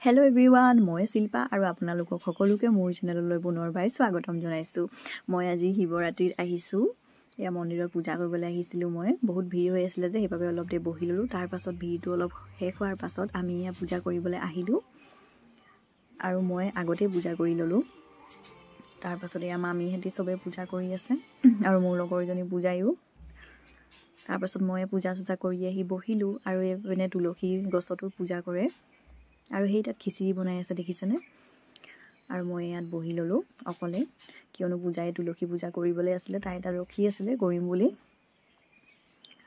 Hello everyone मैं शिल्पा और आपनालोকক सकलोके मोर चेनेलলৈ पुनरबार स्वागतम जनाइछु। मैं আজি शिवरात्रित आहिछु या मन्दिरत पूजा কৰিবলৈ আহিছিলো। मैं बहुत ভিৰ হৈ আছিল যে সেইভাবে অলপ দে বহি ললো। তাৰ পাছত ভিৰটো অলপ শেষ হোৱাৰ পাছত আমি ইয়া পূজা কৰিবলৈ আহিলো আৰু মই আগতে পূজা কৰি ললো। তাৰ পাছত ইয়া মামীহেতি সবে পূজা কৰি আছে আৰু মোৰ লগৰজনী পূজায়ো। তাৰ পাছত মই পূজা চূজা কৰি আহি বহিলো আৰু এনে তুলসী গছতো পূজা কৰে আৰু সেই তাত খিচিৰি বনাই আছে দেখিছেনে। আৰু মই ইয়াত বহি ললো অকলে, কিয়নো পূজাই তুলসী পূজা কৰিবলৈ আছিলে, তাই তাত ৰখি আছিলে কৰিম বুলি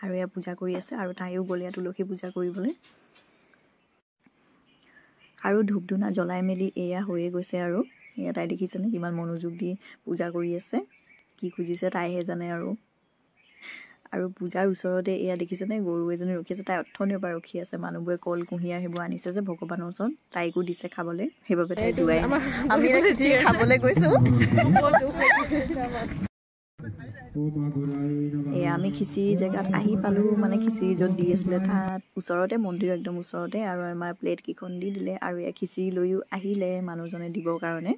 আৰু ইয়া পূজা কৰি আছে আৰু তাইও গ'ল ইয়াত তুলসী পূজা কৰিবলৈ। আৰু ধূপ ধূনা জ্বলাই মেলি এয়া হৈয়ে গৈছে আৰু এয়া তাই দেখিছেনে কিমান মনোযোগ দি পূজা কৰি আছে, কি খুজিছে তাইহে জানে। আৰু পূজাৰ ওচৰতে এয়া দেখিছেনে গৰু এজনী ৰখি আছে, তাই অথনিৰ পৰা ৰখি আছে। মানুহবোৰে কল কুঁহিয়াৰ সেইবোৰ আনিছে যে ভগৱানৰ ওচৰত, তাইকো দিছে খাবলৈ, সেইবাবে তাই যোৱাই আমি খিচিৰি খাবলৈ গৈছো। এয়া আমি খিচিৰি জেগাত আহি পালো, মানে খিচিৰি য'ত দি আছিলে তাত ওচৰতে, মন্দিৰ একদম ওচৰতে। আৰু আমাৰ প্লেট কেইখন দি দিলে আৰু এয়া খিচিৰি লৈও আহিলে মানুহজনে দিবৰ কাৰণে।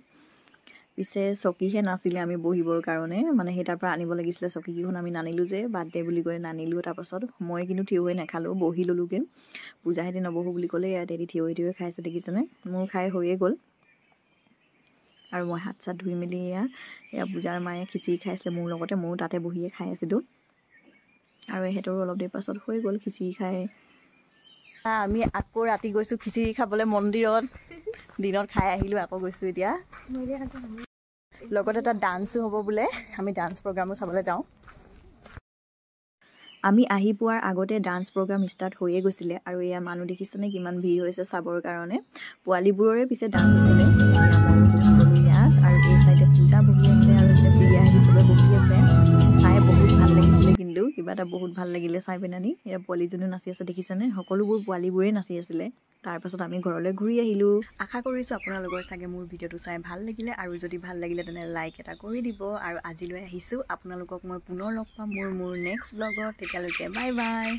পিছে চকীহে নাছিলে আমি বহিবৰ কাৰণে, মানে সেই তাৰ পৰা আনিব লাগিছিলে চকীকেইখন, আমি নানিলো যে বাদ দে বুলি কৈ নানিলো। তাৰপাছত মই কিন্তু থিয় হৈ নাখালো, বহি ললোগে। পূজাহেঁতি নবহো বুলি ক'লে ইয়াতে থিয় হৈ খাইছে দেখিছেনে। মোৰ খাই হৈয়ে গ'ল আৰু মই হাত চাত ধুই মেলি এয়া পূজাৰ মায়ে খিচিৰি খাইছিলে মোৰ লগতে, ময়ো তাতে বহিয়ে খাই আছিলোঁ। আৰু এহেঁতৰো অলপ দেৰি পাছত হৈ গ'ল খিচিৰি খাই। আমি আকৌ ৰাতি গৈছোঁ খিচিৰি খাবলৈ মন্দিৰত, দিনত খাই আহিলোঁ আকৌ গৈছোঁ এতিয়া। লগতে তাত ডান্সো হ'ব বোলে, আমি ডান্স প্ৰগ্ৰামো চাবলৈ যাওঁ। আমি আহি পোৱাৰ আগতে ডান্স প্ৰগ্ৰাম ষ্টাৰ্ট হৈয়ে গৈছিলে আৰু এয়া মানুহ দেখিছেনে কিমান ভিৰ হৈছে চাবৰ কাৰণে। পোৱালীবোৰৰে পিছে ডান্স আছিলে ইয়াত, আৰু এই চাইডে পূজা বহি আছে আৰু প্ৰিয়াহেঁতি চবে বহি আছে। চাই বহুত ভাল লাগিছিলে, কিন্তু কিবা এটা বহুত ভাল লাগিলে চাই পেলানি। এয়া পোৱালীজনীও নাচি আছে দেখিছেনে, সকলোবোৰ পোৱালীবোৰেই নাচি আছিলে। তাৰপাছত আমি ঘৰলৈ ঘূৰি আহিলোঁ। আশা কৰিছোঁ আপোনালোকৰ চাগে মোৰ ভিডিঅ'টো চাই ভাল লাগিলে, আৰু যদি ভাল লাগিলে তেনে লাইক এটা কৰি দিব। আৰু আজিলৈ আহিছোঁ, আপোনালোকক মই পুনৰ লগ পাম মোৰ নেক্সট ব্লগত। তেতিয়ালৈকে বাই বাই।